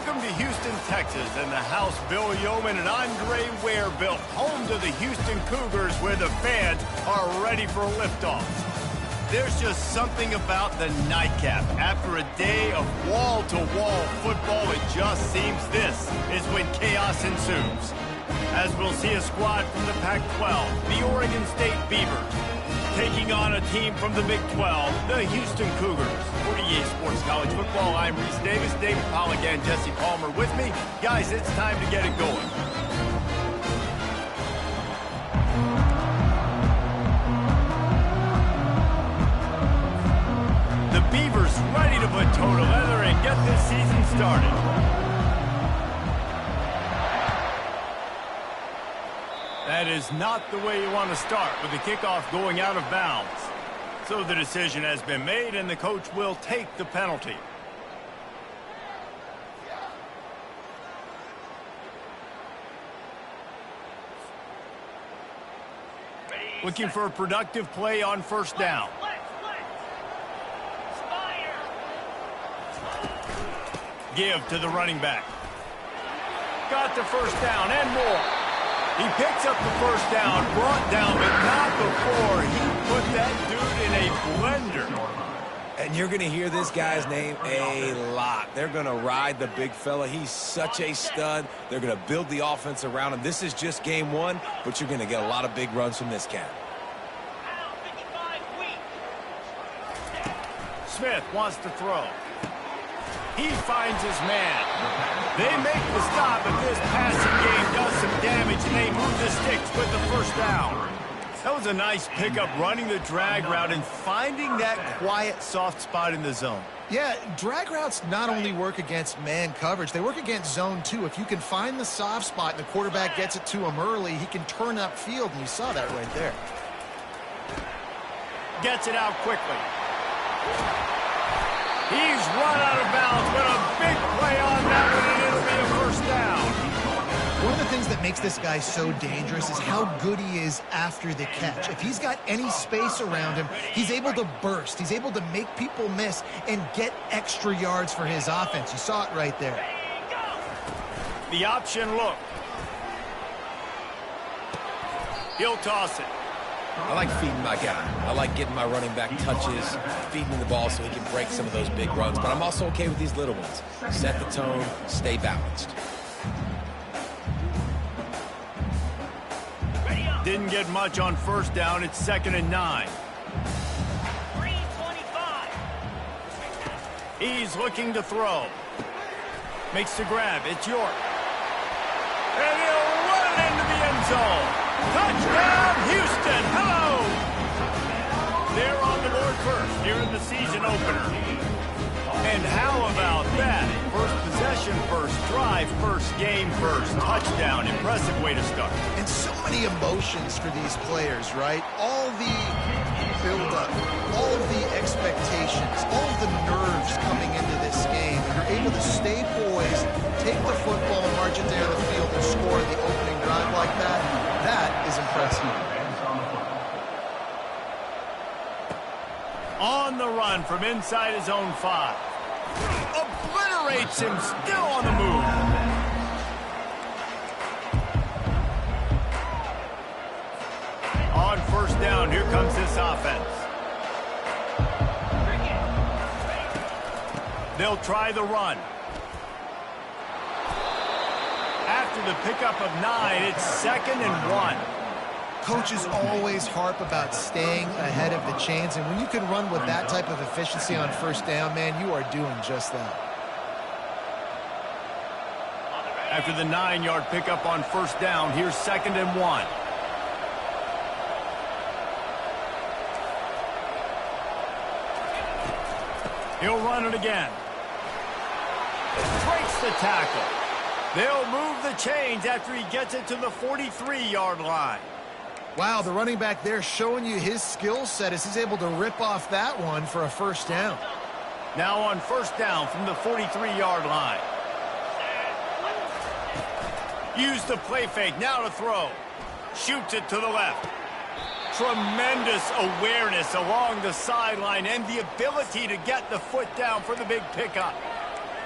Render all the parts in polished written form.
Welcome to Houston, Texas, and the house Bill Yeoman and Andre Ware built, home to the Houston Cougars, where the fans are ready for a liftoff. There's just something about the nightcap. After a day of wall-to-wall football, it just seems this is when chaos ensues. As we'll see a squad from the Pac-12, the Oregon State Beavers, taking on a team from the Big 12, the Houston Cougars. For EA Sports College Football, I'm Reese Davis, David Pollock, and Jesse Palmer with me. Guys, it's time to get it going. The Beavers ready to put toe to leather and get this season started. That is not the way you want to start, with the kickoff going out of bounds. So the decision has been made, and the coach will take the penalty. Looking for a productive play on first down. Give to the running back. Got the first down and more. He picks up the first down, brought down, but not before he put that dude in a blender. And you're going to hear this guy's name a lot. They're going to ride the big fella. He's such a stud. They're going to build the offense around him. This is just game one, but you're going to get a lot of big runs from this cat. Smith wants to throw. He finds his man. They make the stop, but this passing game does some damage, and they move the sticks with the first down. That was a nice pickup, running the drag route and finding that quiet, soft spot in the zone. Yeah, drag routes not only work against man coverage, they work against zone too. If you can find the soft spot and the quarterback gets it to him early, he can turn upfield, and you saw that right there. Gets it out quickly. He's run out of bounds, but a big play on that one, and it'll be a first down. One of the things that makes this guy so dangerous is how good he is after the catch. If he's got any space around him, he's able to burst. He's able to make people miss and get extra yards for his offense. You saw it right there. The option look. He'll toss it. I like feeding my guy. I like getting my running back touches, feeding the ball so he can break some of those big runs. But I'm also okay with these little ones. Set the tone, stay balanced. Didn't get much on first down. It's 2nd and 9. He's looking to throw. Makes the grab. It's York. And he'll run it into the end zone. Touchdown, Houston! Hello! They're on the board first here in the season opener. And how about that? First possession, first drive, first game, first touchdown. Impressive way to start. And so many emotions for these players, right? All the build-up, all of the expectations, all of the nerves coming into this game. And you're able to stay poised, take the football, march it down the field, and score the opening drive like that. That is impressive. On the run from inside his own 5. Obliterates him, still on the move. On first down, here comes this offense. They'll try the run. After the pickup of 9, it's 2nd and 1. Coaches always harp about staying ahead of the chains, and when you can run with that type of efficiency on first down, man, you are doing just that. After the 9-yard pickup on first down, here's 2nd and 1. He'll run it again. Breaks the tackle. They'll move the chains after he gets it to the 43-yard line. Wow, the running back there showing you his skill set as he's able to rip off that one for a first down. Now on first down from the 43-yard line. Use the play fake, now to throw. Shoots it to the left. Tremendous awareness along the sideline and the ability to get the foot down for the big pickup.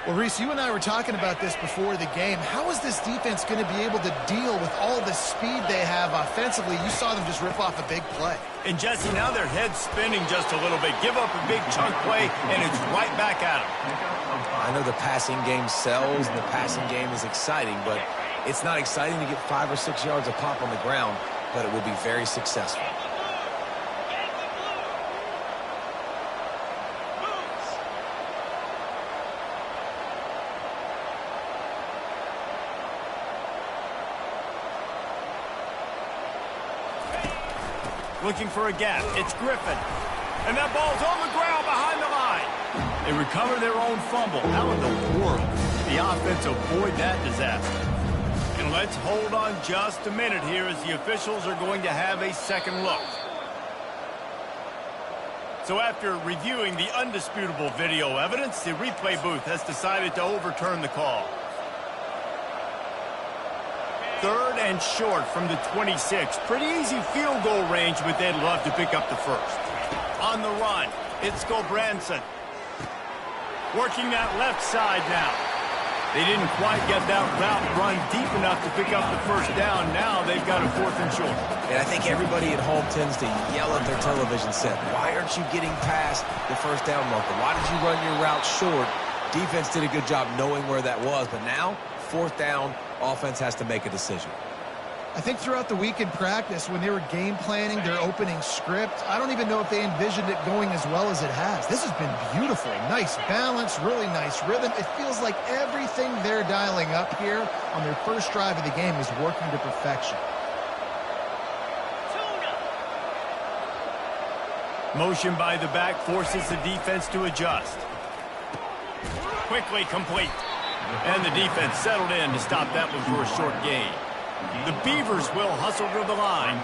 Well, Reese, you and I were talking about this before the game. How is this defense going to be able to deal with all the speed they have offensively? You saw them just rip off a big play. And, Jesse, now their head's spinning just a little bit. Give up a big chunk play, and it's right back at them. I know the passing game sells, and the passing game is exciting, but it's not exciting to get 5 or 6 yards a pop on the ground, but it will be very successful. Looking for a gap. It's Griffin. And that ball's on the ground behind the line. They recover their own fumble. How in the world did the offense avoid that disaster? And let's hold on just a minute here as the officials are going to have a second look. So after reviewing the undisputable video evidence, the replay booth has decided to overturn the call. 3rd and short from the 26. Pretty easy field goal range, but they'd love to pick up the first. On the run, it's Gobranson. Working that left side now. They didn't quite get that route run deep enough to pick up the first down. Now they've got a 4th and short. And I think everybody at home tends to yell at their television set. Why aren't you getting past the first down marker? Why did you run your route short? Defense did a good job knowing where that was, but now, 4th down, offense has to make a decision. I think throughout the week in practice, when they were game planning their opening script, I don't even know if they envisioned it going as well as it has. This has been beautiful. Nice balance, really nice rhythm. It feels like everything they're dialing up here on their first drive of the game is working to perfection. Motion by the back forces the defense to adjust. Quickly complete. And the defense settled in to stop that one for a short gain. The Beavers will hustle to the line.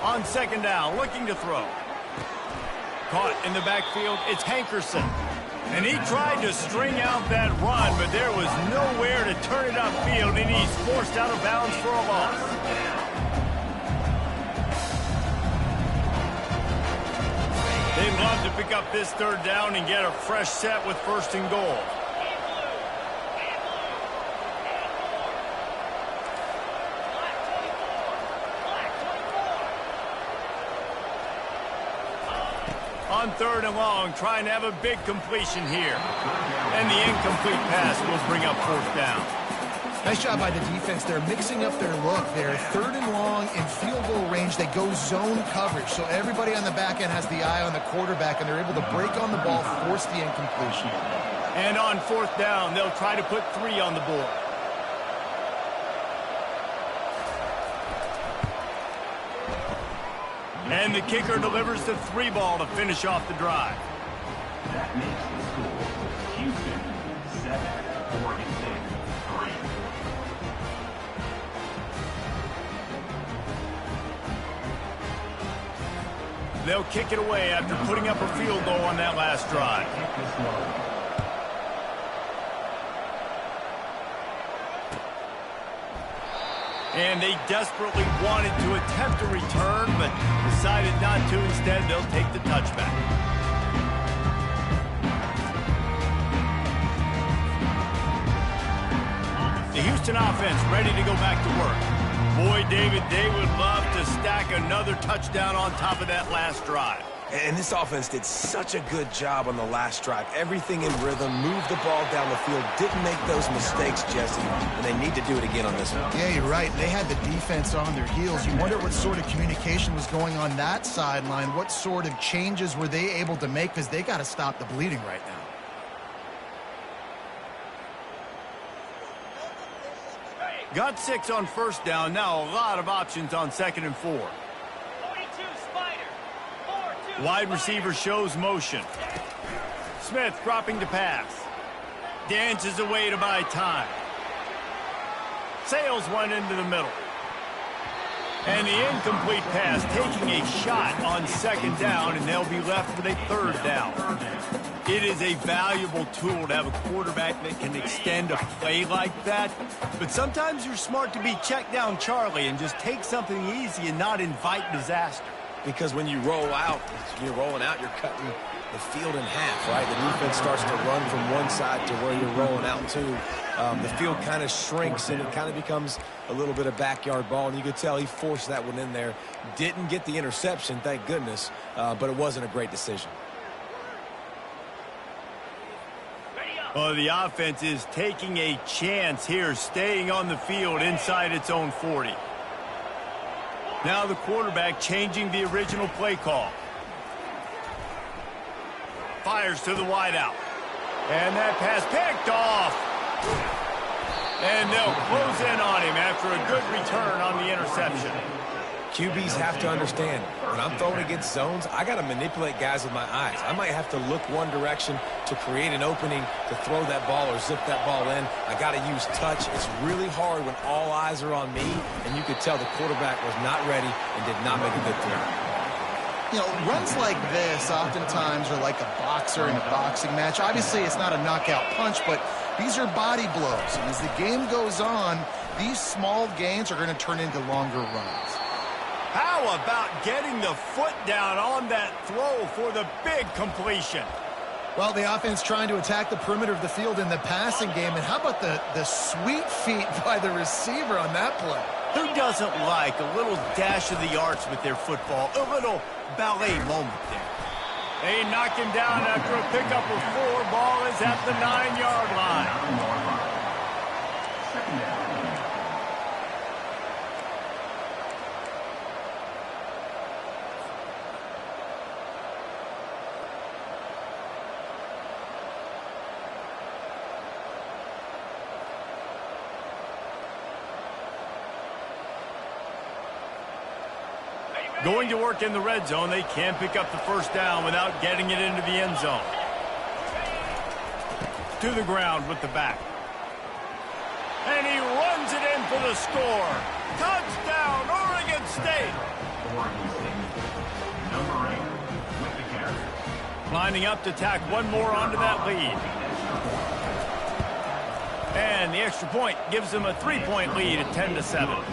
On 2nd down, looking to throw. Caught in the backfield, it's Hankerson. And he tried to string out that run, but there was nowhere to turn it upfield, and he's forced out of bounds for a loss. They'd love to pick up this 3rd down and get a fresh set with 1st and goal. On 3rd and long, trying to have a big completion here. And the incomplete pass will bring up 4th down. Nice job by the defense. They're mixing up their look. They're 3rd and long in field goal range. They go zone coverage. So everybody on the back end has the eye on the quarterback, and they're able to break on the ball, force the incompletion. And on 4th down, they'll try to put 3 on the board. And the kicker delivers the 3 ball to finish off the drive. That makes the score Houston 7, Oregon State 3. They'll kick it away after putting up a field goal on that last drive. And they desperately wanted to attempt a return, but decided not to. Instead, they'll take the touchback. The Houston offense ready to go back to work. Boy, David, they would love to stack another touchdown on top of that last drive. And this offense did such a good job on the last drive. Everything in rhythm, moved the ball down the field, didn't make those mistakes, Jesse, and they need to do it again on this one. Yeah, you're right. They had the defense on their heels. You wonder what sort of communication was going on that sideline. What sort of changes were they able to make, because they got to stop the bleeding right now. Got 6 on 1st down. Now a lot of options on 2nd and 4. Wide receiver shows motion. Smith dropping to pass. Dances away to buy time. Sails one into the middle. And the incomplete pass taking a shot on 2nd down, and they'll be left with a 3rd down. It is a valuable tool to have a quarterback that can extend a play like that. But sometimes you're smart to be check down Charlie and just take something easy and not invite disaster. Because when you roll out, you're rolling out, you're cutting the field in half, right? The defense starts to run from one side to where you're rolling out to. The field kind of shrinks, and it kind of becomes a little bit of backyard ball. And you could tell he forced that one in there. Didn't get the interception, thank goodness, but it wasn't a great decision. Well, the offense is taking a chance here, staying on the field inside its own 40. Now the quarterback changing the original play call. Fires to the wideout. And that pass picked off. And they'll close in on him after a good return on the interception. QBs have to understand, when I'm throwing against zones, I got to manipulate guys with my eyes. I might have to look one direction to create an opening to throw that ball or zip that ball in. I got to use touch. It's really hard when all eyes are on me, and you could tell the quarterback was not ready and did not make a good throw. You know, runs like this oftentimes are like a boxer in a boxing match. Obviously, it's not a knockout punch, but these are body blows. And as the game goes on, these small gains are going to turn into longer runs. How about getting the foot down on that throw for the big completion? Well, the offense trying to attack the perimeter of the field in the passing game. And how about the sweet feet by the receiver on that play? Who doesn't like a little dash of the arts with their football? A little ballet moment there. They knock him down after a pickup of 4. Ball is at the 9-yard line. Second down. Going to work in the red zone. They can't pick up the first down without getting it into the end zone. To the ground with the back. And he runs it in for the score. Touchdown, Oregon State. Oregon State. Number 8 with the carry. Lining up to tack one more onto that lead. And the extra point gives them a 3-point lead at 10-7.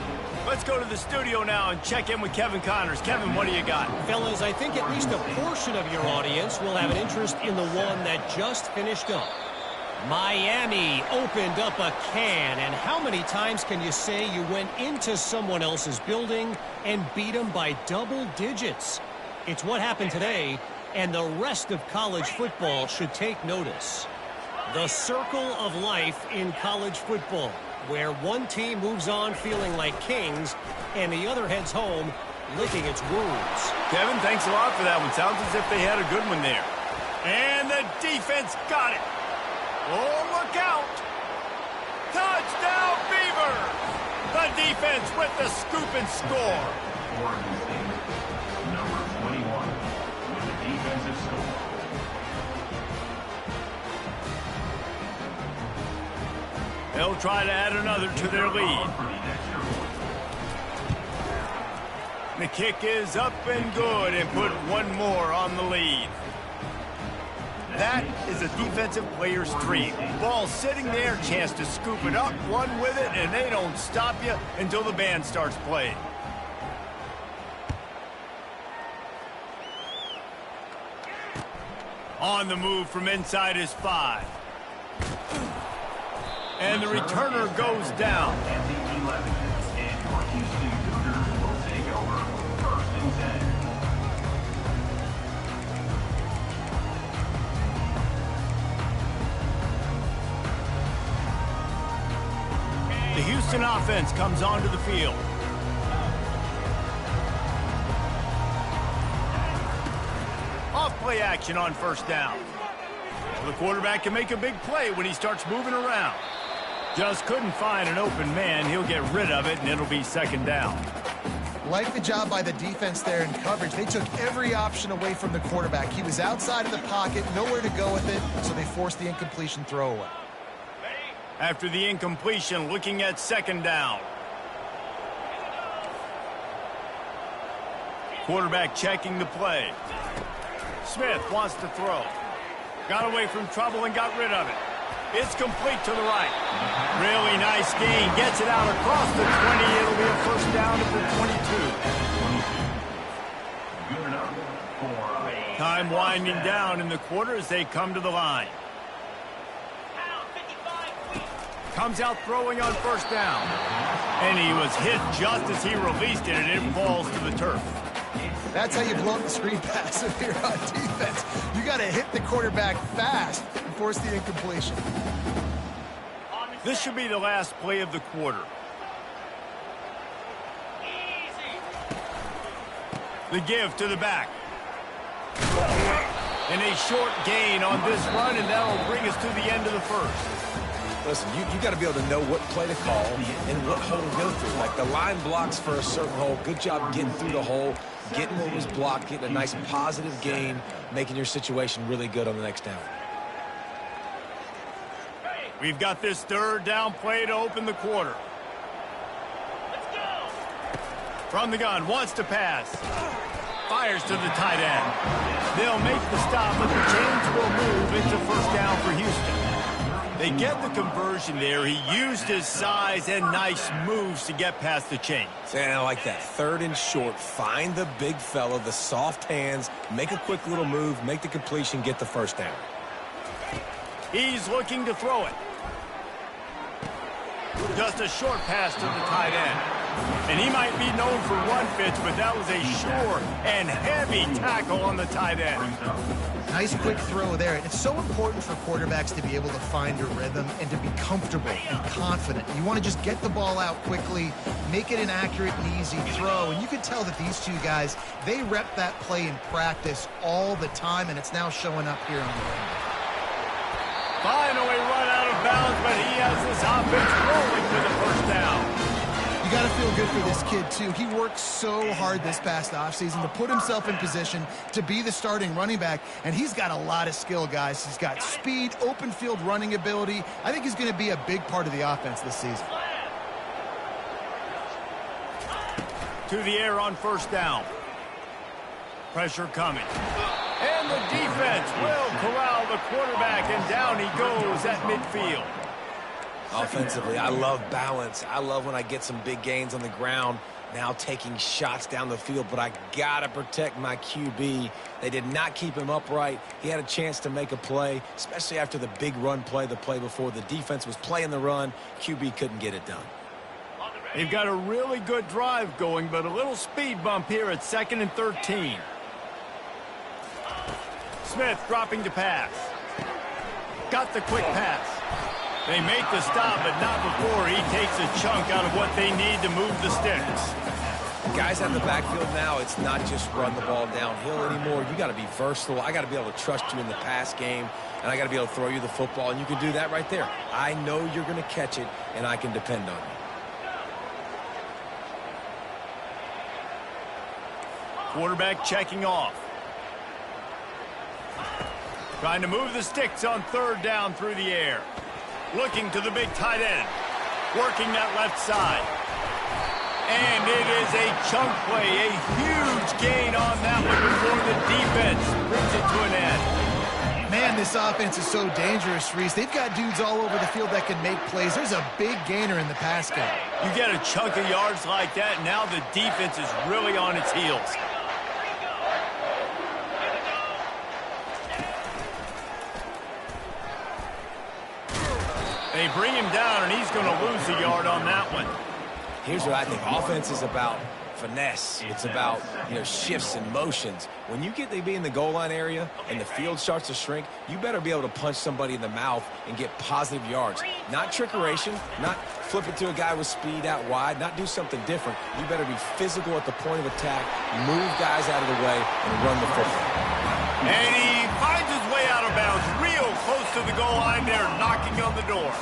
Let's go to the studio now and check in with Kevin Connors. Kevin, what do you got? Fellas, I think at least a portion of your audience will have an interest in the one that just finished up. Miami opened up a can, and how many times can you say you went into someone else's building and beat them by double digits? It's what happened today, and the rest of college football should take notice. The circle of life in college football, where one team moves on feeling like kings and the other heads home licking its wounds. Kevin, thanks a lot for that one. Sounds as if they had a good one there. And the defense got it. Oh, look out. Touchdown, Beavers. The defense with the scoop and score. Oregon State. Number 21 with the defensive score. They'll try to add another to their lead. The kick is up and good and put one more on the lead. That is a defensive player's dream. Ball sitting there, chance to scoop it up, run with it, and they don't stop you until the band starts playing. On the move from inside his 5. And the returner goes down. And the 11. And your Houston Cougars will take over 1st and 10. The Houston offense comes onto the field. Off play action on first down. The quarterback can make a big play when he starts moving around. Just couldn't find an open man. He'll get rid of it, and it'll be second down. Like the job by the defense there in coverage. They took every option away from the quarterback. He was outside of the pocket, nowhere to go with it, so they forced the incompletion throwaway. After the incompletion, looking at second down. Quarterback checking the play. Smith wants to throw. Got away from trouble and got rid of it. It's complete to the right. Really nice gain. Gets it out across the 20. It'll be a first down at the 22. Good enough for a... Time winding down in the quarter as they come to the line. Comes out throwing on first down. And he was hit just as he released it, and it falls to the turf. That's how you blow up the screen pass if you're on defense. You got to hit the quarterback fast and force the incompletion. This should be the last play of the quarter. The give to the back. And a short gain on this run, and that'll bring us to the end of the first. Listen, you got to be able to know what play to call and what hole to go through. Like the line blocks for a certain hole. Good job getting through the hole, getting what was blocked, getting a nice positive gain, making your situation really good on the next down. We've got this third down play to open the quarter. From the gun, wants to pass. Fires to the tight end. They'll make the stop, but the chains will move into first down for Houston. They get the conversion there. He used his size and nice moves to get past the chains. And I like that. Third and short. Find the big fella, the soft hands, make a quick little move, make the completion, get the first down. He's looking to throw it. Just a short pass to the tight end. And he might be known for one pitch, but that was a sure and heavy tackle on the tight end. Nice quick throw there. And it's so important for quarterbacks to be able to find a rhythm and to be comfortable and confident. You want to just get the ball out quickly, make it an accurate and easy throw. And you can tell that these two guys, they rep that play in practice all the time, and it's now showing up here on the line. Finally run out of bounds, but he has this offense rolling to the first down. You got to feel good for this kid, too. He worked so hard this past offseason to put himself in position to be the starting running back, and he's got a lot of skill, guys. He's got speed, open field running ability. I think he's going to be a big part of the offense this season. To the air on first down. Pressure coming. And the defense will corral the quarterback, and down he goes at midfield. Offensively, I love balance. I love when I get some big gains on the ground, now taking shots down the field, but I got to protect my QB. They did not keep him upright. He had a chance to make a play, especially after the big run play, the play before. The defense was playing the run. QB couldn't get it done. They've got a really good drive going, but a little speed bump here at 2nd and 13. Smith dropping to pass. Got the quick pass. They make the stop, but not before he takes a chunk out of what they need to move the sticks. Guys out in the backfield now, it's not just run the ball downhill anymore. You got to be versatile. I got to be able to trust you in the pass game, and I got to be able to throw you the football, and you can do that right there. I know you're going to catch it, and I can depend on you. Quarterback checking off. Trying to move the sticks on third down through the air. Looking to the big tight end. Working that left side. And it is a chunk play. A huge gain on that one before the defense brings it to an end. Man, this offense is so dangerous, Reese. They've got dudes all over the field that can make plays. There's a big gainer in the pass game. You get a chunk of yards like that, now the defense is really on its heels. They bring him down, and he's going to lose a yard on that one. Here's what I think. Offense is about finesse. It's about, shifts and motions. When you get to be in the goal line area and the field starts to shrink, you better be able to punch somebody in the mouth and get positive yards. Not trickeration, not flip it to a guy with speed out wide, not do something different. You better be physical at the point of attack, move guys out of the way, and run the football. And he finds his way out of bounds real close to the goal line there, knocking on the door.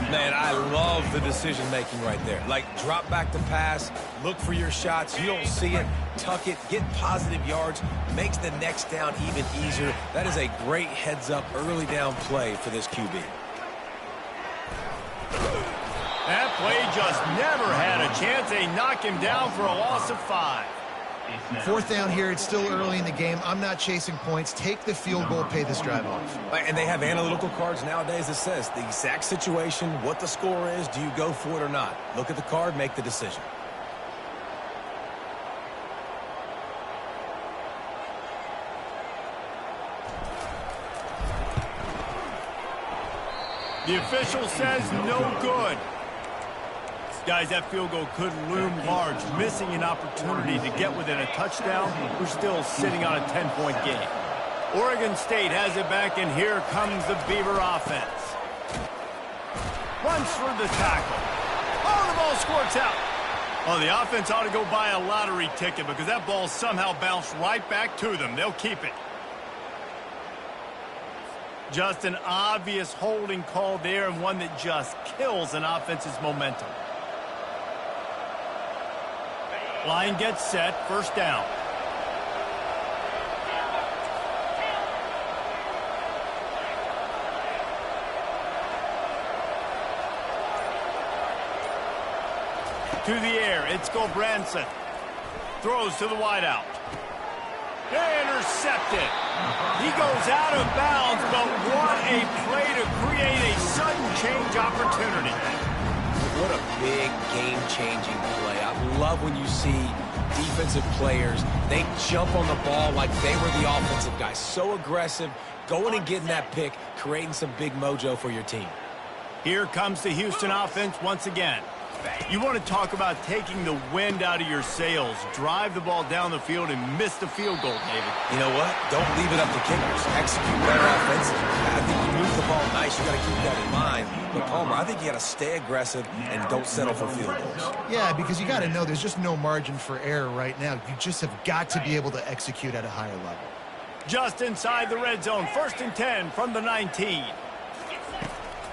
Man, I love the decision-making right there. Like, drop back to pass, look for your shots. You don't see it, tuck it, get positive yards, makes the next down even easier. That is a great heads-up early down play for this QB. That play just never had a chance. They knock him down for a loss of 5. Fourth down here, it's still early in the game. I'm not chasing points. Take the field goal, pay this drive off. And they have analytical cards nowadays that says the exact situation, what the score is, do you go for it or not? Look at the card, make the decision. The official says no good. Guys, that field goal could loom large. Missing an opportunity to get within a touchdown. We're still sitting on a 10-point game. Oregon State has it back, and here comes the Beaver offense. Runs through the tackle. Oh, the ball squirts out. Oh, the offense ought to go buy a lottery ticket because that ball somehow bounced right back to them. They'll keep it. Just an obvious holding call there, and one that just kills an offense's momentum. Line gets set, first down. To the air, it's Gulbranson. Throws to the wideout. Intercepted. He goes out of bounds, but what a play to create a sudden change opportunity. What a big game-changing play. I love when you see defensive players, they jump on the ball like they were the offensive guys. So aggressive, going and getting that pick, creating some big mojo for your team. Here comes the Houston offense once again. You want to talk about taking the wind out of your sails. Drive the ball down the field and miss the field goal, David. You know what? Don't leave it up to kickers. Execute better offensively. I think you move the ball nice. You got to keep that in mind. But, Palmer, I think you got to stay aggressive and don't settle for field goals. Yeah, because you got to know there's just no margin for error right now. You just have got to be able to execute at a higher level. Just inside the red zone. 1st and 10 from the 19.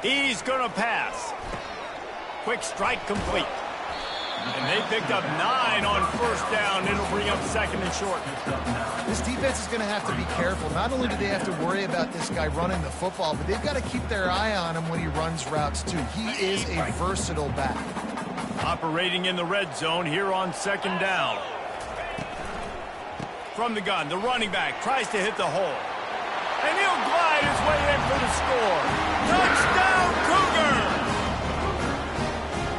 He's going to pass. Quick strike complete. And they picked up 9 on first down. It'll bring up 2nd and short. This defense is going to have to be careful. Not only do they have to worry about this guy running the football, but they've got to keep their eye on him when he runs routes too. He is a versatile back. Operating in the red zone here on 2nd down. From the gun, the running back tries to hit the hole. And he'll glide his way in for the score. Touchdown, Cougar!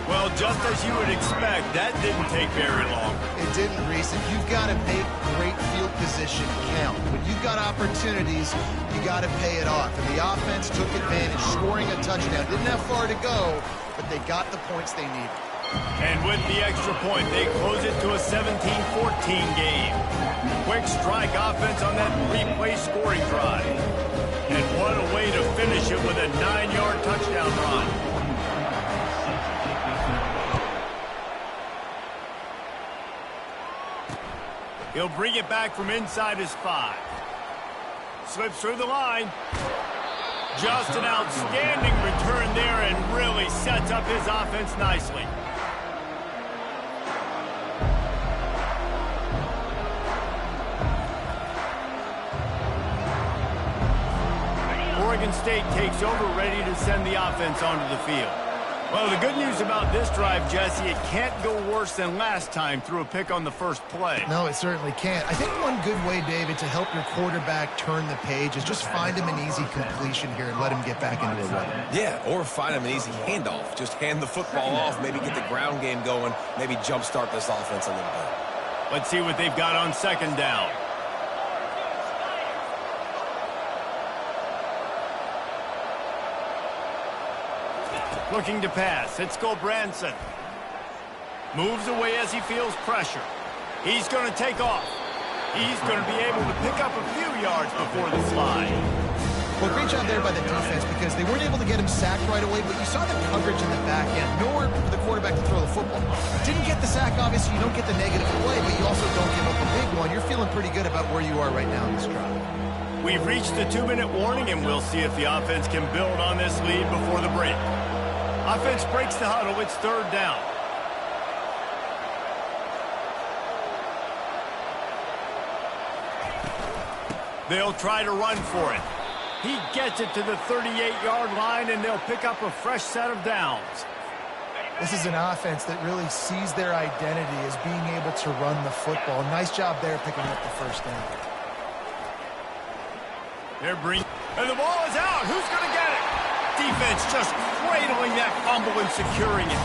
Well, just as you would expect, that didn't take very long. It didn't, Reese. And you've got to make great field position count. When you've got opportunities, you got to pay it off. And the offense took advantage, scoring a touchdown. Didn't have far to go, but they got the points they needed. And with the extra point, they close it to a 17-14 game. Quick strike offense on that 3-play scoring drive. And what a way to finish it with a 9-yard touchdown run. He'll bring it back from inside his 5. Slips through the line. Just an outstanding return there and really sets up his offense nicely. Oregon State takes over, ready to send the offense onto the field. Well, the good news about this drive, Jesse, it can't go worse than last time through a pick on the first play. No, it certainly can't. I think one good way, David, to help your quarterback turn the page is just find him an easy completion here and let him get back into a rhythm. Yeah, or find him an easy handoff. Just hand the football off, maybe get the ground game going, maybe jumpstart this offense a little bit. Let's see what they've got on 2nd down. Looking to pass. It's Gulbranson. Moves away as he feels pressure. He's going to take off. He's going to be able to pick up a few yards before the slide. Well, great job there by the defense because they weren't able to get him sacked right away, but you saw the coverage in the back end. Nowhere for the quarterback to throw the football. Didn't get the sack, obviously. You don't get the negative play, but you also don't give up a big one. You're feeling pretty good about where you are right now in this drive. We've reached the 2-minute warning, and we'll see if the offense can build on this lead before the break. Offense breaks the huddle. It's 3rd down. They'll try to run for it. He gets it to the 38-yard line, and they'll pick up a fresh set of downs. This is an offense that really sees their identity as being able to run the football. Nice job there picking up the first down. And the ball is out. Who's going to get it? Defense just cradling that fumble and securing it.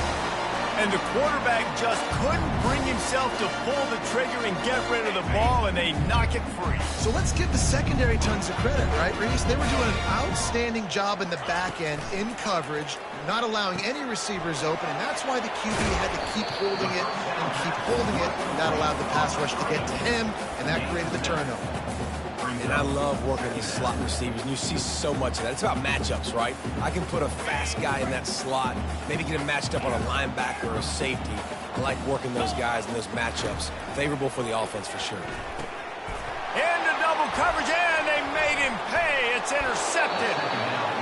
And the quarterback just couldn't bring himself to pull the trigger and get rid of the ball, and they knock it free. So let's give the secondary tons of credit, right, Reese? They were doing an outstanding job in the back end, in coverage, not allowing any receivers open, and that's why the QB had to keep holding it and keep holding it. That allowed the pass rush to get to him, and that created the turnover. And I love working these slot receivers, and you see so much of that. It's about matchups, right? I can put a fast guy in that slot, maybe get him matched up on a linebacker or a safety. I like working those guys in those matchups. Favorable for the offense for sure. Into double coverage, and they made him pay. It's intercepted.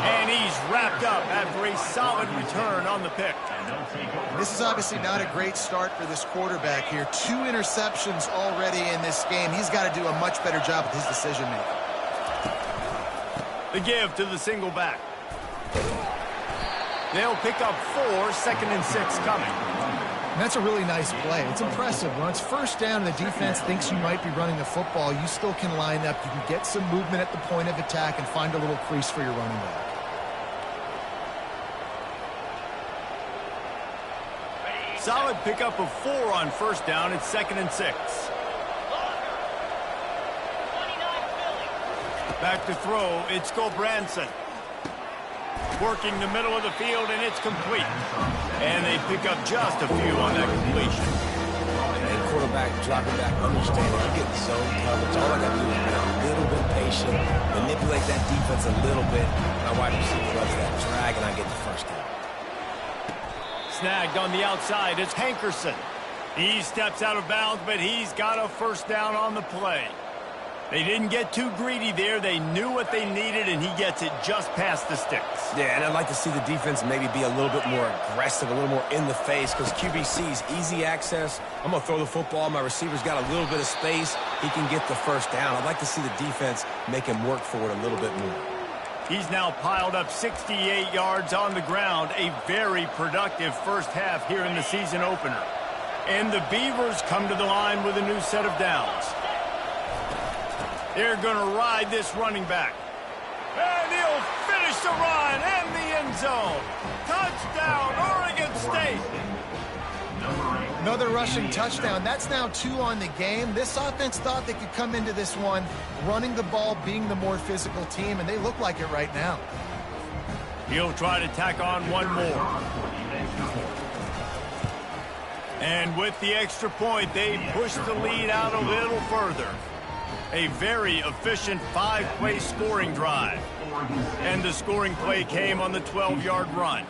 And he's wrapped up after a solid return on the pick. This is obviously not a great start for this quarterback here. 2 interceptions already in this game. He's got to do a much better job with his decision-making. The give to the single back. They'll pick up 4, 2nd and 6 coming. And that's a really nice play. It's impressive. When it's first down and the defense thinks you might be running the football, you still can line up. You can get some movement at the point of attack and find a little crease for your running back. Solid pickup of 4 on first down. It's 2nd and 6. Back to throw. It's Gulbranson. Working the middle of the field, and it's complete. And they pick up just a few on that completion. And quarterback dropping back, understanding I'm getting zone coverage. All I got to do is be a little bit patient, manipulate that defense a little bit. My wide receiver runs that drag, and I get the first down. Snagged on the outside. It's Hankerson. He steps out of bounds, but he's got a first down on the play. They didn't get too greedy there. They knew what they needed, and he gets it just past the sticks. Yeah, and I'd like to see the defense maybe be a little bit more aggressive, a little more in the face, because QB sees easy access. I'm going to throw the football. My receiver's got a little bit of space. He can get the first down. I'd like to see the defense make him work for it a little bit more. He's now piled up 68 yards on the ground. A very productive first half here in the season opener. And the Beavers come to the line with a new set of downs. They're going to ride this running back. And he'll finish the run and the end zone. Touchdown, Oregon State. Another rushing touchdown. That's now 2 on the game. This offense thought they could come into this one running the ball, being the more physical team, and they look like it right now. He'll try to tack on one more. And with the extra point, they push the lead out a little further. A very efficient 5-play scoring drive. And the scoring play came on the 12-yard run.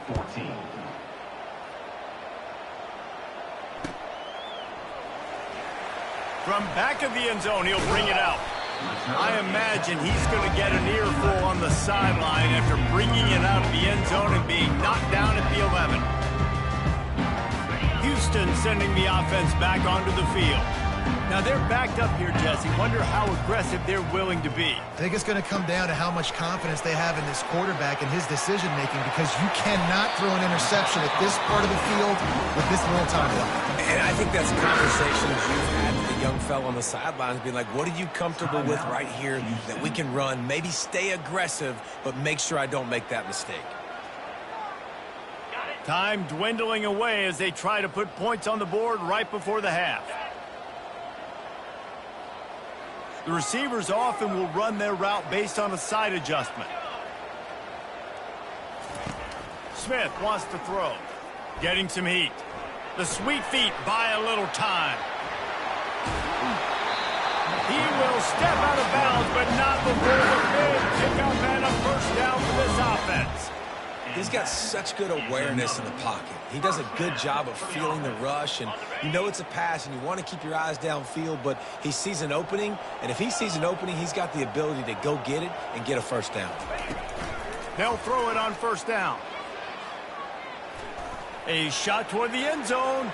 From back of the end zone, he'll bring it out. I imagine he's going to get an earful on the sideline after bringing it out of the end zone and being knocked down at the 11. Houston sending the offense back onto the field. Now they're backed up here, Jesse. Wonder how aggressive they're willing to be. I think it's going to come down to how much confidence they have in this quarterback and his decision-making, because you cannot throw an interception at this part of the field with this little time left. And I think that's conversations you've had with the young fellow on the sidelines, being like, what are you comfortable with right here that we can run? Maybe stay aggressive, but make sure I don't make that mistake. Time dwindling away as they try to put points on the board right before the half. The receivers often will run their route based on a side adjustment. Smith wants to throw. Getting some heat. The sweet feet buy a little time. He will step out of bounds, but not before the big pickup and a first down for this offense. He's got such good awareness in the pocket. He does a good job of feeling the rush, and you know it's a pass, and you want to keep your eyes downfield, but he sees an opening, and if he sees an opening, he's got the ability to go get it and get a first down. They'll throw it on first down. A shot toward the end zone.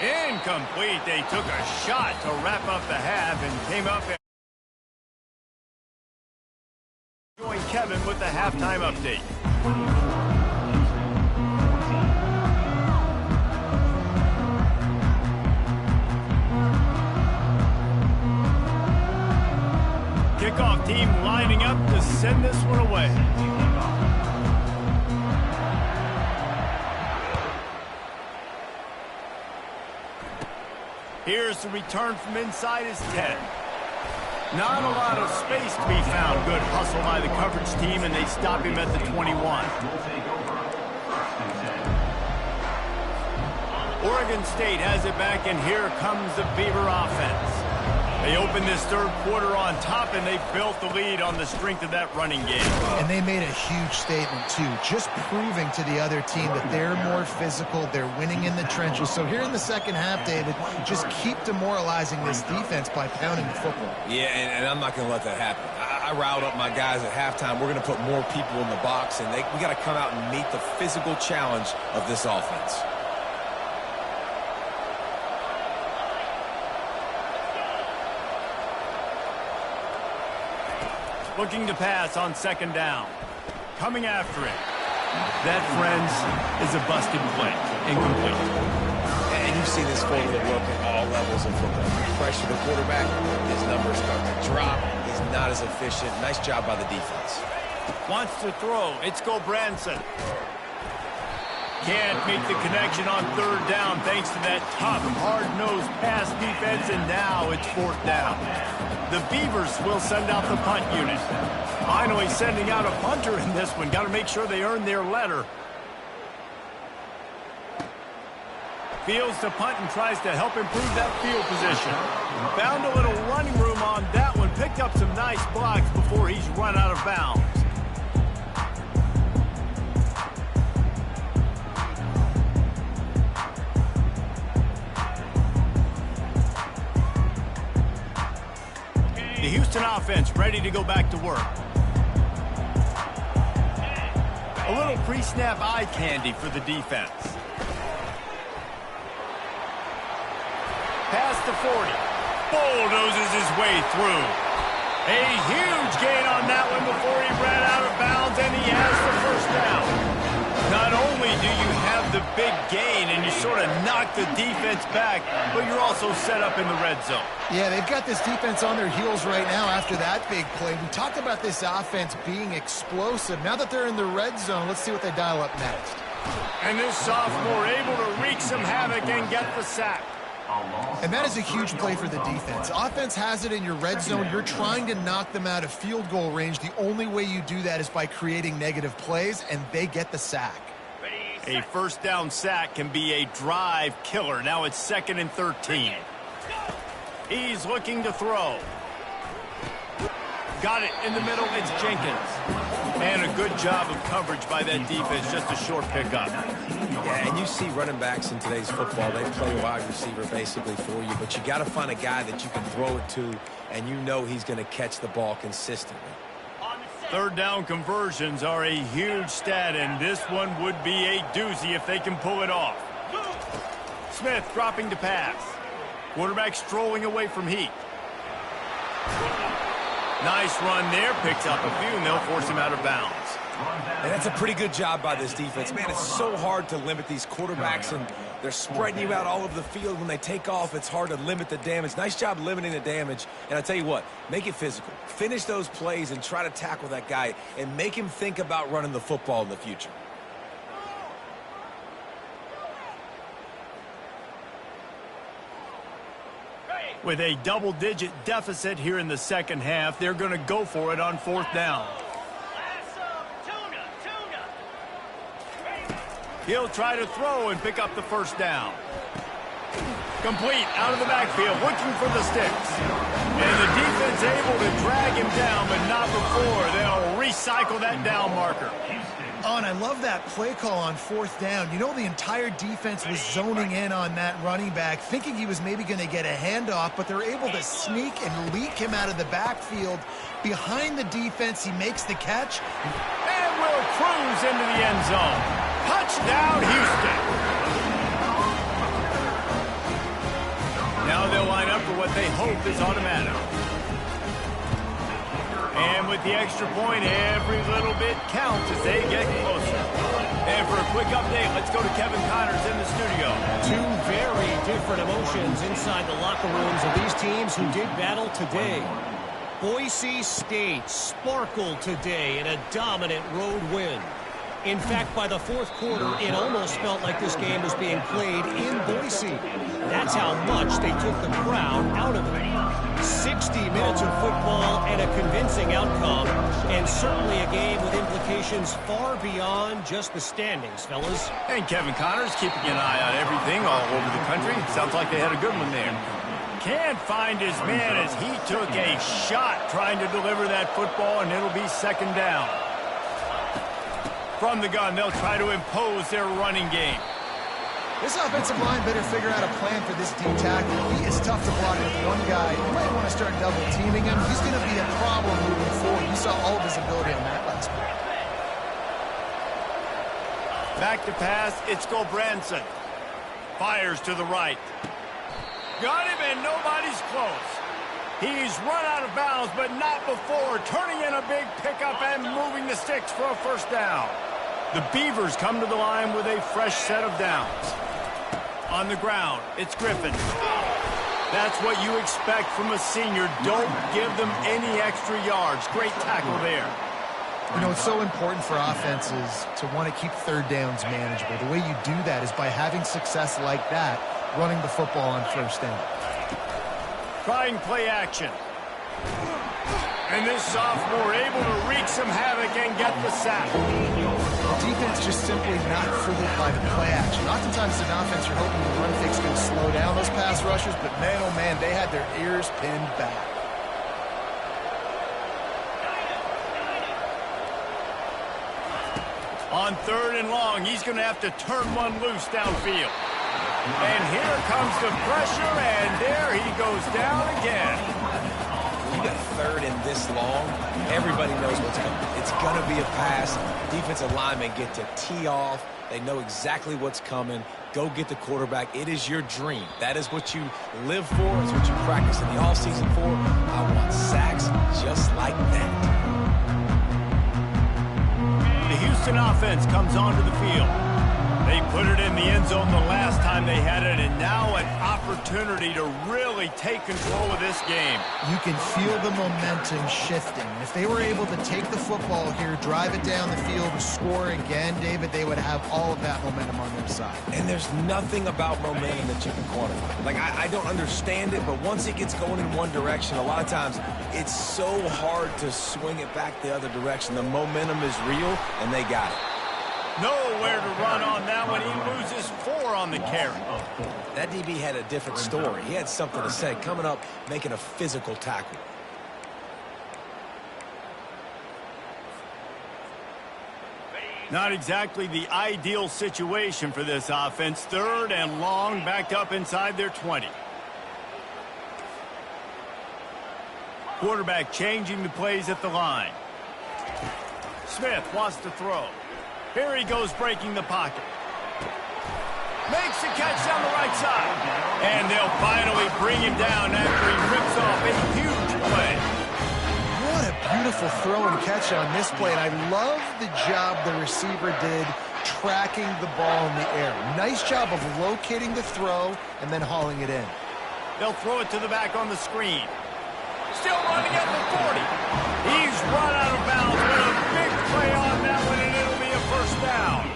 Incomplete. They took a shot to wrap up the half and came up and join Kevin with the halftime update. team lining up to send this one away. Here's the return from inside his 10. Not a lot of space to be found. Good hustle by the coverage team, and they stop him at the 21. Oregon State has it back, and here comes the Beaver offense. They opened this third quarter on top, and they built the lead on the strength of that running game. And they made a huge statement, too, just proving to the other team that they're more physical, they're winning in the trenches. So here in the second half, David, just keep demoralizing this defense by pounding the football. Yeah, and I'm not going to let that happen. I riled up my guys at halftime. We're going to put more people in the box, and we got to come out and meet the physical challenge of this offense. Looking to pass on second down. Coming after it. That, friends, is a busted play. Incomplete. And you see this formula work at all levels of football. Pressure the quarterback, his numbers start to drop. He's not as efficient. Nice job by the defense. Wants to throw. It's Branson. Can't make the connection on third down thanks to that tough, hard-nosed pass defense, and now it's fourth down. The Beavers will send out the punt unit. Finally sending out a punter in this one. Got to make sure they earn their letter. Fields to punt and tries to help improve that field position. Found a little running room on that one. Picked up some nice blocks before he's run out of bounds. The Houston offense ready to go back to work. A little pre-snap eye candy for the defense. Past the 40. Bulldozes his way through. A huge gain on that one before he ran out of bounds, and he has the first down. Not only do you have the big gain and you sort of knock the defense back, but you're also set up in the red zone. Yeah, they've got this defense on their heels right now after that big play. We talked about this offense being explosive. Now that they're in the red zone, let's see what they dial up next. And this sophomore able to wreak some havoc and get the sack. And that is a huge play for the defense. Offense has it in your red zone. You're trying to knock them out of field goal range. The only way you do that is by creating negative plays, and they get the sack. A first down sack can be a drive killer. Now it's 2nd and 13. He's looking to throw. Got it in the middle. It's Jenkins. And a good job of coverage by that defense. Just a short pickup. Yeah, and you see running backs in today's football, they play wide receiver basically for you, but you got to find a guy that you can throw it to, and you know he's going to catch the ball consistently. Third down conversions are a huge stat, and this one would be a doozy if they can pull it off. Smith dropping to pass. Quarterback strolling away from Heat. Nice run there. Picks up a few, and they'll force him out of bounds. And that's a pretty good job by this defense. Man, it's so hard to limit these quarterbacks, and they're spreading you out all over the field. When they take off, it's hard to limit the damage. Nice job limiting the damage. And I tell you what, make it physical. Finish those plays and try to tackle that guy and make him think about running the football in the future. With a double-digit deficit here in the second half, they're going to go for it on fourth down. He'll try to throw and pick up the first down. Complete out of the backfield, looking for the sticks. And the defense able to drag him down, but not before. They'll recycle that down marker. Oh, and I love that play call on fourth down. You know, the entire defense was zoning in on that running back, thinking he was maybe going to get a handoff, but they're able to sneak and leak him out of the backfield. Behind the defense, he makes the catch. And will cruise into the end zone. Touchdown, Houston. Now they'll line up for what they hope is automatic. And with the extra point, every little bit counts as they get closer. And for a quick update, let's go to Kevin Connors in the studio. Two very different emotions inside the locker rooms of these teams who did battle today. Boise State sparkled today in a dominant road win. In fact, by the fourth quarter, it almost felt like this game was being played in Boise. That's how much they took the crowd out of it. 60 minutes of football and a convincing outcome, and certainly a game with implications far beyond just the standings, fellas. And Kevin Connors keeping an eye on everything all over the country. Sounds like they had a good one there. Can't find his man as he took a shot trying to deliver that football, and it'll be second down. From the gun, they'll try to impose their running game. This offensive line better figure out a plan for this D tackle. He is tough to block with one guy. You might want to start double teaming him. He's going to be a problem moving forward. You saw all of his ability on that last play. Back to pass, it's Gulbranson. Fires to the right. Got him, and nobody's close. He's run out of bounds, but not before turning in a big pickup and moving the sticks for a first down. The Beavers come to the line with a fresh set of downs. On the ground, it's Griffin. That's what you expect from a senior. Don't give them any extra yards. Great tackle there. You know, it's so important for offenses to want to keep third downs manageable. The way you do that is by having success like that, running the football on first down. Trying play action. And this sophomore able to wreak some havoc and get the sack. The defense just simply not fooled by the play action. Oftentimes an offense, you're hoping the run fix can slow down those pass rushers, but man, oh man, they had their ears pinned back. On third and long, he's going to have to turn one loose downfield. And here comes the pressure, and there he goes down again. You got third and this long, everybody knows what's coming. It's going to be a pass. Defensive linemen get to tee off. They know exactly what's coming. Go get the quarterback. It is your dream. That is what you live for. It's what you practice in the offseason for. I want sacks just like that. The Houston offense comes onto the field. They put it in the end zone the last time they had it, and now an opportunity to really take control of this game. You can feel the momentum shifting. If they were able to take the football here, drive it down the field, and score again, David, they would have all of that momentum on their side. And there's nothing about momentum that you can quantify. Like, I don't understand it, but once it gets going in one direction, a lot of times it's so hard to swing it back the other direction. The momentum is real, and they got it. Nowhere to run on that one. He loses 4 on the carry. That DB had a different story. He had something to say, coming up, making a physical tackle. Not exactly the ideal situation for this offense. Third and long, backed up inside their 20. Quarterback changing the plays at the line. Smith wants to throw. Here he goes, breaking the pocket. Makes the catch down the right side. And they'll finally bring him down after he rips off a huge play. What a beautiful throw and catch on this play. And I love the job the receiver did tracking the ball in the air. Nice job of locating the throw and then hauling it in. They'll throw it to the back on the screen. Still running at the 40. He's run out of bounds with a big play on that one, and it'll be a first down.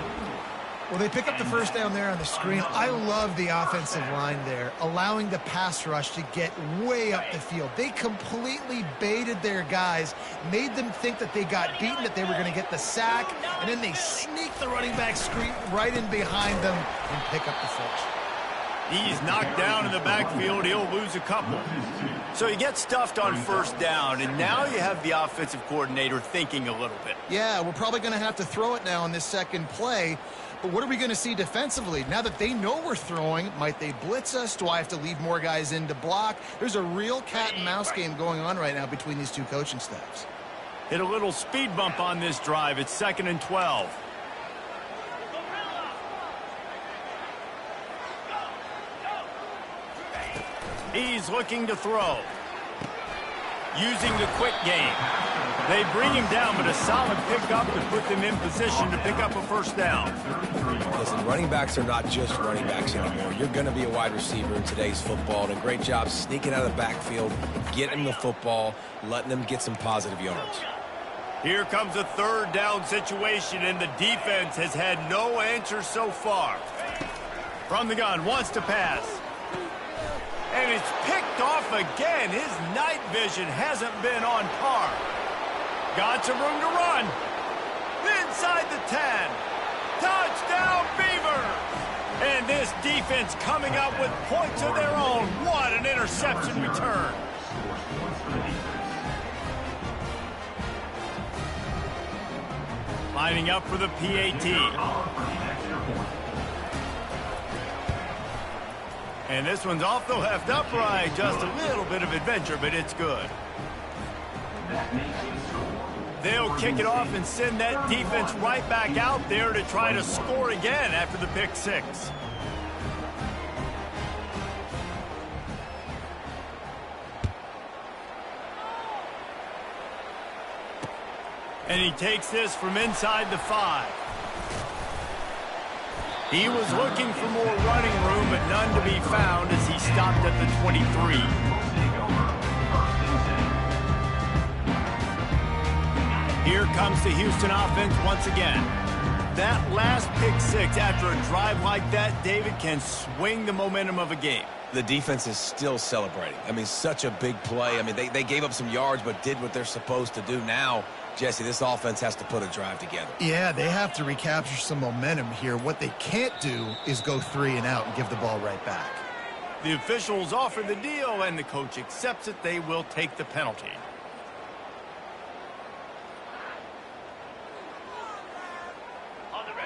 Well, they pick up the first down there on the screen. I love the offensive line there, allowing the pass rush to get way up the field. They completely baited their guys, made them think that they got beaten, that they were going to get the sack, and then they sneak the running back screen right in behind them and pick up the first. He's knocked down in the backfield. He'll lose a couple. So you get stuffed on first down, and now you have the offensive coordinator thinking a little bit. Yeah, we're probably going to have to throw it now on this second play. But what are we going to see defensively? Now that they know we're throwing, might they blitz us? Do I have to leave more guys in to block? There's a real cat and mouse game going on right now between these two coaching staffs. Hit a little speed bump on this drive. It's 2nd and 12. He's looking to throw. Using the quick game. They bring him down, but a solid pickup to put them in position to pick up a first down. Listen, running backs are not just running backs anymore. You're going to be a wide receiver in today's football, and a great job sneaking out of the backfield, getting the football, letting them get some positive yards. Here comes a third down situation, and the defense has had no answer so far. From the gun, wants to pass. And it's picked off again. His night vision hasn't been on par. Got some room to run. Inside the 10. Touchdown, Beavers! And this defense coming up with points of their own. What an interception return. Lining up for the PAT. And this one's off the left upright. Just a little bit of adventure, but it's good. They'll kick it off and send that defense right back out there to try to score again after the pick six. And he takes this from inside the 5. He was looking for more running room, but none to be found as he stopped at the 23. Here comes the Houston offense once again. That last pick six after a drive like that, David, can swing the momentum of a game. The defense is still celebrating. I mean, such a big play. I mean, they gave up some yards but did what they're supposed to do. Now, Jesse, this offense has to put a drive together. Yeah, they have to recapture some momentum here. What they can't do is go 3 and out and give the ball right back. The officials offer the deal, and the coach accepts it. They will take the penalty.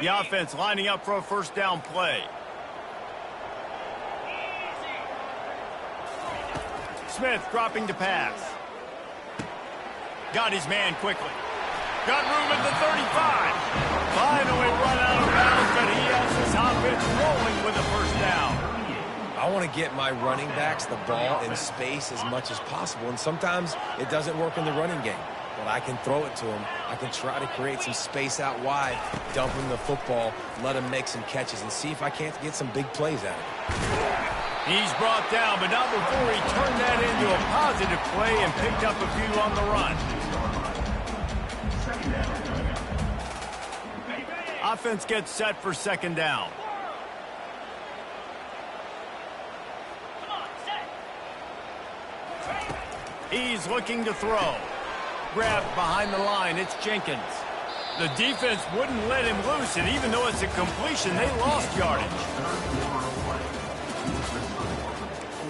The offense lining up for a first down play. Smith dropping to pass. Got his man quickly. Got room at the 35. Finally run out of bounds, but he has his offense rolling with a first down. I want to get my running backs the ball in space as much as possible, and sometimes it doesn't work in the running game. But I can throw it to him. I can try to create some space out wide, dump him the football, let him make some catches, and see if I can't get some big plays out of it. He's brought down, but not before he turned that into a positive play and picked up a few on the run. Offense gets set for second down. He's looking to throw. Grabbed behind the line. It's Jenkins. The defense wouldn't let him loose, and even though it's a completion, they lost yardage.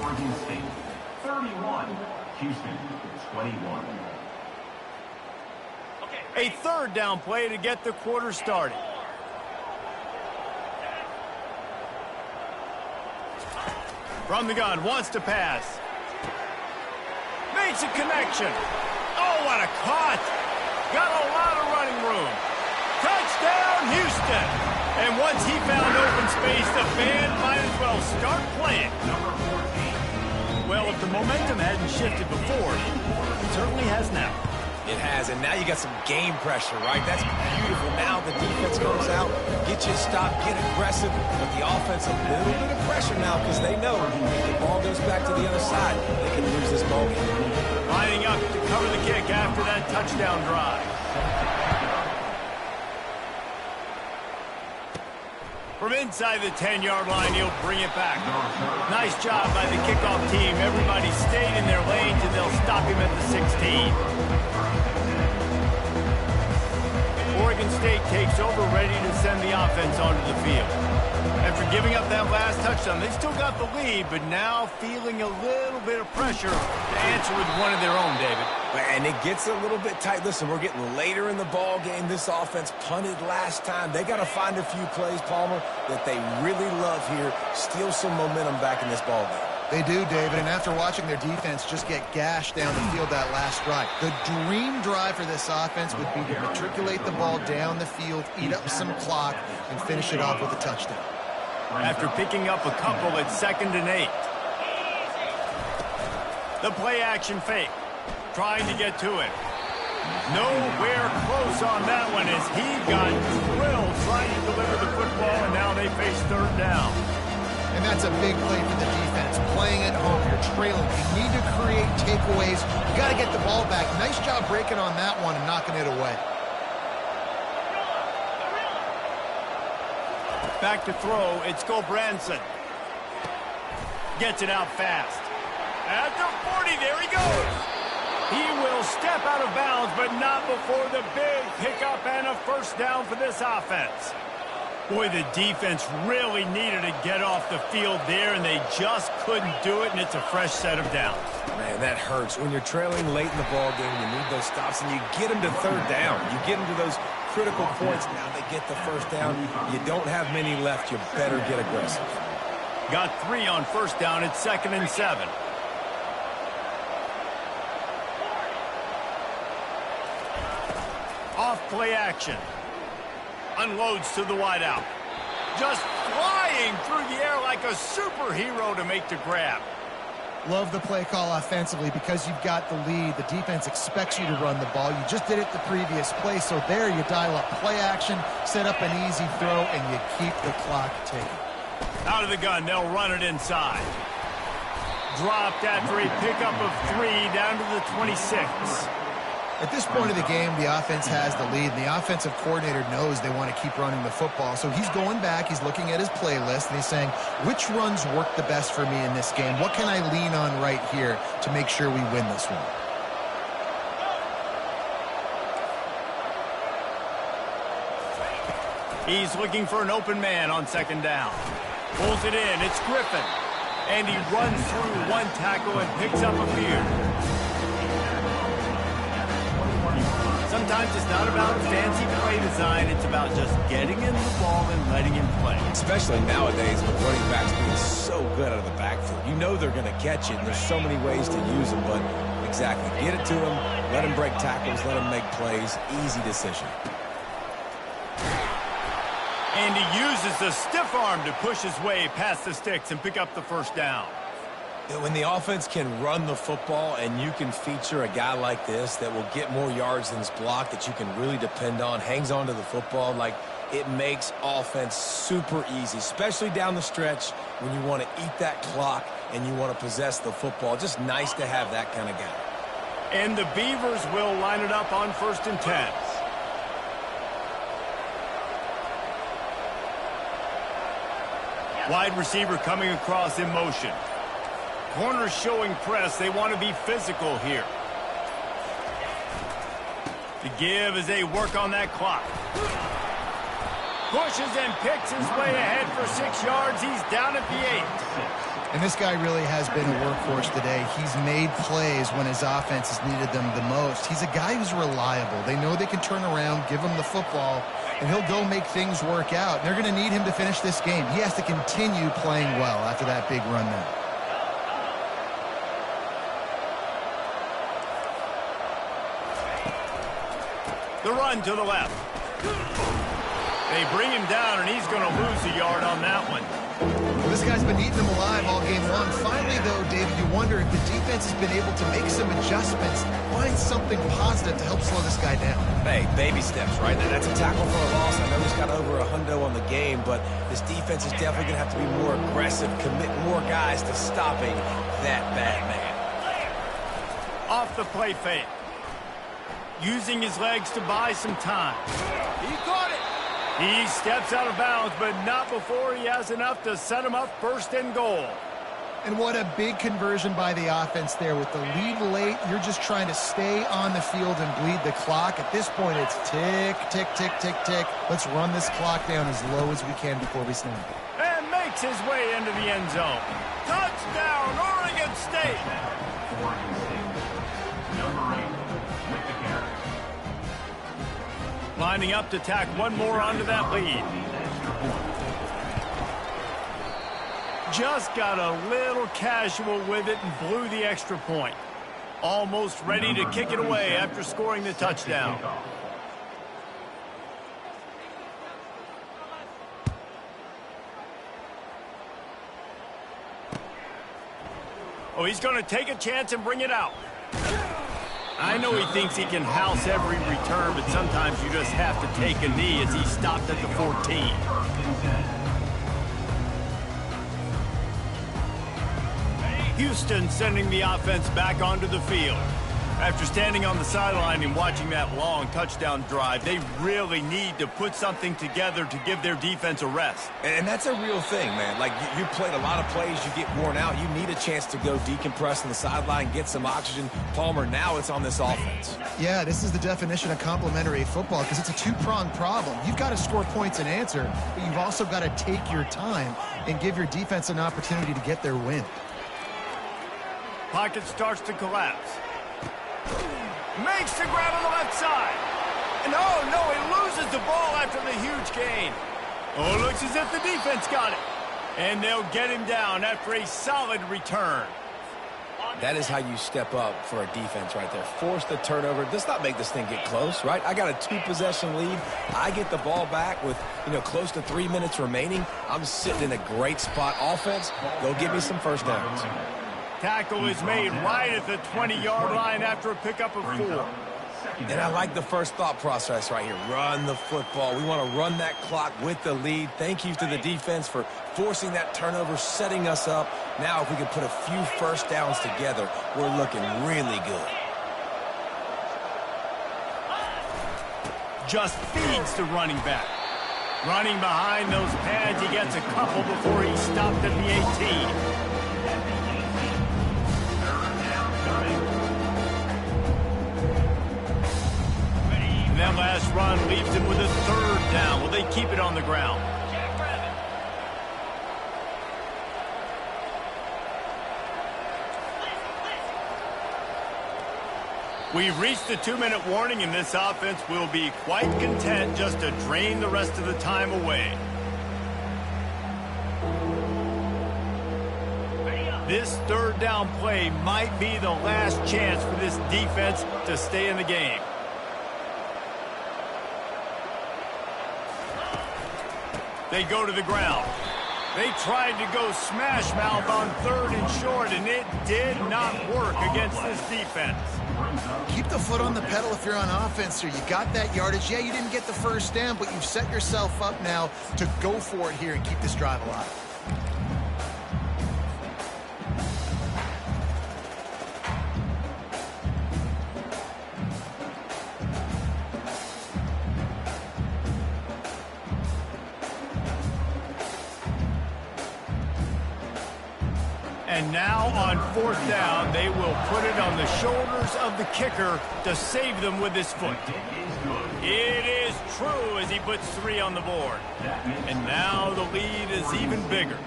Oregon State 31, Houston 21. A third down play to get the quarter started. From the gun, wants to pass. Makes a connection. Oh, what a cut. Got a lot of running room. Touchdown, Houston. And once he found open space, the band might as well start playing. Well, if the momentum hadn't shifted before, it certainly has now. It has, and now you got some game pressure, right? That's beautiful. Now the defense comes out, get you a stop, get aggressive, but the offense a little bit of pressure now because they know if the ball goes back to the other side, they can lose this ball game. Lining up to cover the kick after that touchdown drive. From inside the 10-yard line, he'll bring it back. Nice job by the kickoff team. Everybody stayed in their lanes, and they'll stop him at the 16. Oregon State takes over, ready to send the offense onto the field. After giving up that last touchdown, they still got the lead, but now feeling a little bit of pressure to answer with one of their own, David. And it gets a little bit tight. Listen, we're getting later in the ball game. This offense punted last time. They got to find a few plays, Palmer, that they really love here. Steal some momentum back in this ball game. They do, David, and after watching their defense just get gashed down the field that last drive, the dream drive for this offense would be to matriculate the ball down the field, eat up some clock, and finish it off with a touchdown. After picking up a couple at 2nd and 8. The play action fake. Trying to get to it. Nowhere close on that one as he got drilled trying to deliver the football, and now they face third down. And that's a big play for the defense. Playing at home, you're trailing. You need to create takeaways. You got to get the ball back. Nice job breaking on that one and knocking it away. Back to throw, it's Branson. Gets it out fast. At the 40, there he goes. He will step out of bounds, but not before the big pickup and a first down for this offense. Boy, the defense really needed to get off the field there, and they just couldn't do it, and it's a fresh set of downs. Man, that hurts. When you're trailing late in the ball game, you need those stops, and you get them to third down. You get them to those critical points. Now they get the first down. You don't have many left. You better get aggressive. Got 3 on first down. It's 2nd and 7. Off play action. Unloads to the wideout. Just flying through the air like a superhero to make the grab. Love the play call offensively because you've got the lead. The defense expects you to run the ball. You just did it the previous play, so there you dial up play action, set up an easy throw, and you keep the clock ticking. Out of the gun, they'll run it inside. Dropped after a pickup of 3 down to the 26. At this point of the game, the offense has the lead. The offensive coordinator knows they want to keep running the football. So he's going back, he's looking at his playlist, and he's saying, which runs work the best for me in this game? What can I lean on right here to make sure we win this one? He's looking for an open man on 2nd down. Pulls it in, it's Griffin. And he runs through 1 tackle and picks up a few. Sometimes it's not about fancy play design. It's about just getting in the ball and letting him play. Especially nowadays with running backs being so good out of the backfield. You know they're going to catch it, and there's so many ways to use them. But exactly, get it to them, let them break tackles, let them make plays. Easy decision. And he uses the stiff arm to push his way past the sticks and pick up the first down. When the offense can run the football and you can feature a guy like this that will get more yards than his block, that you can really depend on, hangs on to the football, like it makes offense super easy, especially down the stretch when you want to eat that clock and you want to possess the football. Just nice to have that kind of guy. And the Beavers will line it up on 1st and 10. Wide receiver coming across in motion. Corners showing press. They want to be physical here. The give as they work on that clock. Pushes and picks his way ahead for 6 yards. He's down at the 8. And this guy really has been a workhorse today. He's made plays when his offense has needed them the most. He's a guy who's reliable. They know they can turn around, give him the football, and he'll go make things work out. They're going to need him to finish this game. He has to continue playing well after that big run now. The run to the left. They bring him down, and he's going to lose a yard on that one. Well, this guy's been eating them alive all game long. Finally, though, David, you wonder if the defense has been able to make some adjustments, find something positive to help slow this guy down. Hey, baby steps, right? That's a tackle for a loss. I know he's got over $100 on the game, but this defense is definitely going to have to be more aggressive, commit more guys to stopping that bad man. Off the play fake. Using his legs to buy some time. He caught it. He steps out of bounds, but not before he has enough to set him up 1st and goal. And what a big conversion by the offense there. With the lead late, you're just trying to stay on the field and bleed the clock. At this point, it's tick, tick, tick, tick, tick. Let's run this clock down as low as we can before we snap. And makes his way into the end zone. Touchdown, Oregon State. Oregon State. Number 8 with the carry. Lining up to tack one more onto that lead. Just got a little casual with it and blew the extra point. Almost ready to kick it away after scoring the touchdown. Oh, he's going to take a chance and bring it out. I know he thinks he can house every return, but sometimes you just have to take a knee as he stopped at the 14. Houston sending the offense back onto the field. After standing on the sideline and watching that long touchdown drive, they really need to put something together to give their defense a rest. And that's a real thing, man. Like, you played a lot of plays, you get worn out. You need a chance to go decompress on the sideline, get some oxygen. Palmer, now it's on this offense. Yeah, this is the definition of complementary football because it's a two-pronged problem. You've got to score points and answer, but you've also got to take your time and give your defense an opportunity to get their win. Pocket starts to collapse. Makes the grab on the left side. And oh, no, he loses the ball after the huge gain. Oh, it looks as if the defense got it. And they'll get him down after a solid return. That is how you step up for a defense right there. Force the turnover. Does not make this thing get close, right? I got a 2-possession lead. I get the ball back with, close to 3 minutes remaining. I'm sitting in a great spot. Offense, go get me some first downs. Tackle is made right at the 20-yard line after a pickup of 4. And I like the first thought process right here. Run the football. We want to run that clock with the lead. Thank you to the defense for forcing that turnover, setting us up. Now, if we can put a few first downs together, we're looking really good. Just feeds the running back. Running behind those pads, he gets a couple before he stopped at the 18. That last run leaves him with a 3rd down. Will they keep it on the ground? We've reached the 2-minute warning, and this offense will be quite content just to drain the rest of the time away. This 3rd down play might be the last chance for this defense to stay in the game. They go to the ground. They tried to go smash mouth on 3rd and short, and it did not work against this defense. Keep the foot on the pedal if you're on offense here. You got that yardage. Yeah, you didn't get the first down, but you've set yourself up now to go for it here and keep this drive alive. And now on 4th down, they will put it on the shoulders of the kicker to save them with his foot. It is true as he puts 3 on the board. And now the lead is even bigger.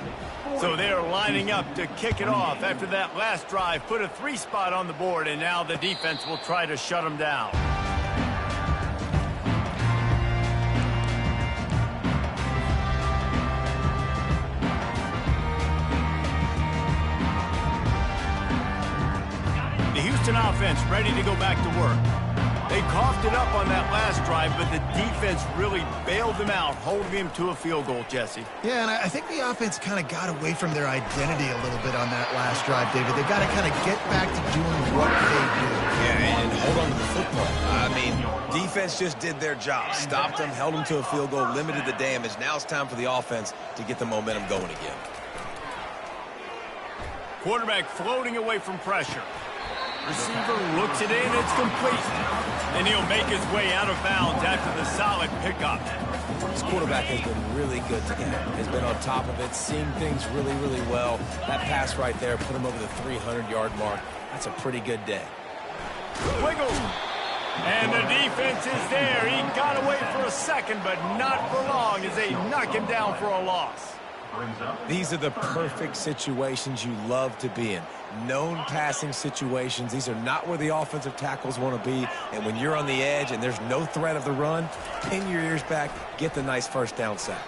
So they're lining up to kick it off after that last drive. Put a 3 spot on the board, and now the defense will try to shut them down. Houston offense ready to go back to work. They coughed it up on that last drive, but the defense really bailed them out, holding him to a field goal, Jesse. Yeah, and I think the offense kind of got away from their identity a little bit on that last drive, David. They got to kind of get back to doing what they do. Yeah, and hold on to the football. I mean, defense just did their job. Stopped them, held them to a field goal, limited the damage. Now it's time for the offense to get the momentum going again. Quarterback floating away from pressure. Receiver looks it in, it's complete. And he'll make his way out of bounds after the solid pickup. This quarterback has been really good today. Has been on top of it, seeing things really, really well. That pass right there put him over the 300-yard mark. That's a pretty good day. Wiggle. And the defense is there. He got away for a second, but not for long as they knock him down for a loss. These are the perfect situations you love to be in. Known passing situations. These are not where the offensive tackles want to be. And when you're on the edge and there's no threat of the run, pin your ears back, get the nice first down sack.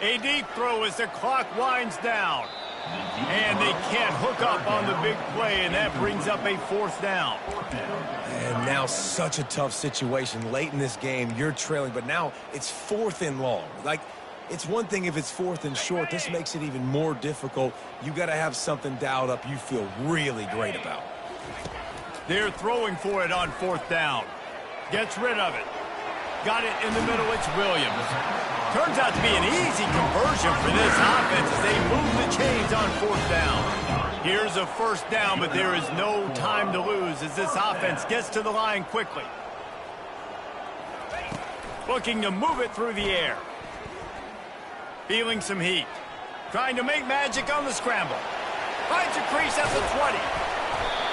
A deep throw as the clock winds down. And they can't hook up on the big play, and that brings up a 4th down. And now such a tough situation. Late in this game, you're trailing, but now it's 4th and long. Like, it's one thing if it's 4th and short. This makes it even more difficult. You got to have something dialed up you feel really great about. They're throwing for it on 4th down. Gets rid of it. Got it in the middle. It's Williams. Turns out to be an easy conversion for this offense as they move the chains on 4th down. Here's a 1st down, but there is no time to lose as this offense gets to the line quickly. Looking to move it through the air. Feeling some heat. Trying to make magic on the scramble. Finds a crease at the 20.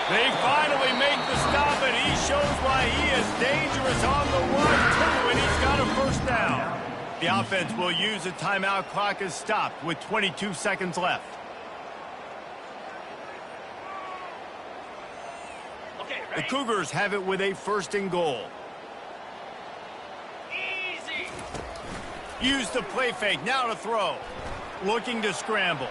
They finally make the stop, and he shows why he is dangerous on the run, too, and he's got a 1st down. The offense will use a timeout. Clock is stopped with 22 seconds left. The Cougars have it with a 1st and goal. Easy. Use the play fake. Now to throw. Looking to scramble.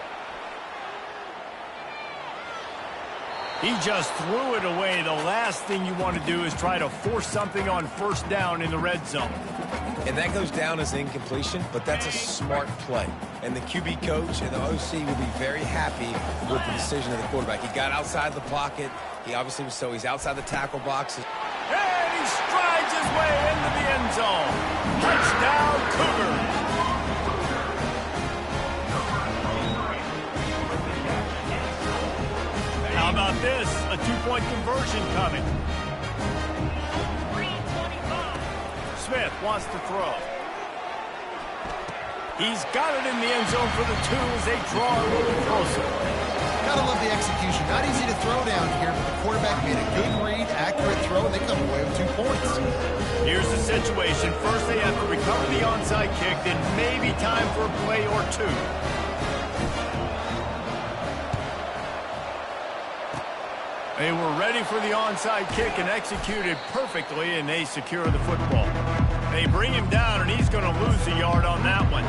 He just threw it away. The last thing you want to do is try to force something on 1st down in the red zone. And that goes down as incompletion, but that's a smart play. And the QB coach and the OC will be very happy with the decision of the quarterback. He got outside the pocket. He obviously was he's outside the tackle box. And he strides his way into the end zone. Touchdown, Cougars. How about this? A 2-point conversion coming. Smith wants to throw. He's got it in the end zone for the 2 as they draw a little closer. Gotta love the execution. Not easy to throw down here, but the quarterback made a good read, accurate throw, and they come away with 2 points. Here's the situation. First, they have to recover the onside kick, then maybe time for a play or 2. They were ready for the onside kick and executed perfectly, and they secure the football. They bring him down, and he's going to lose a yard on that one.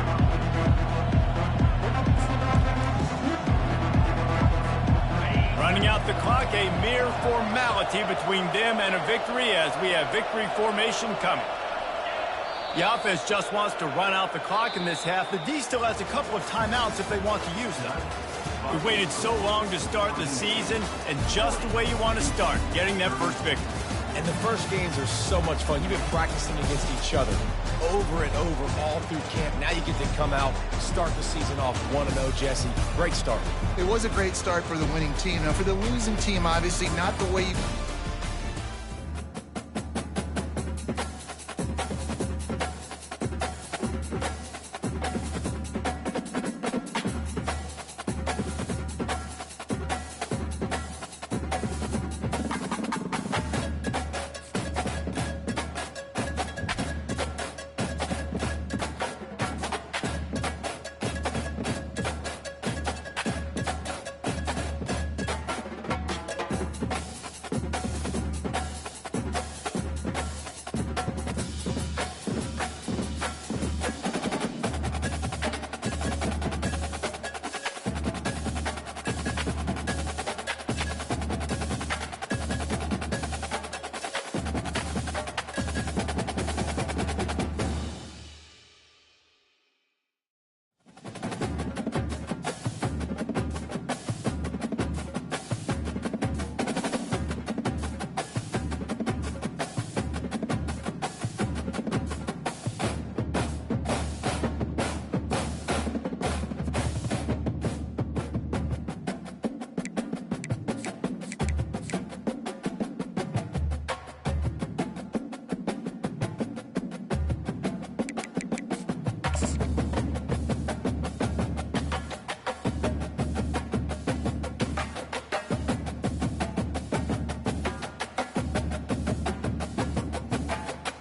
Running out the clock, a mere formality between them and a victory as we have victory formation coming. The offense just wants to run out the clock in this half. The D still has a couple of timeouts if they want to use them. We waited so long to start the season, and just the way you want to start, getting that first victory. And the first games are so much fun. You've been practicing against each other over and over all through camp. Now you get to come out, start the season off 1-0, Jesse. Great start. It was a great start for the winning team. Now, for the losing team, obviously not the way you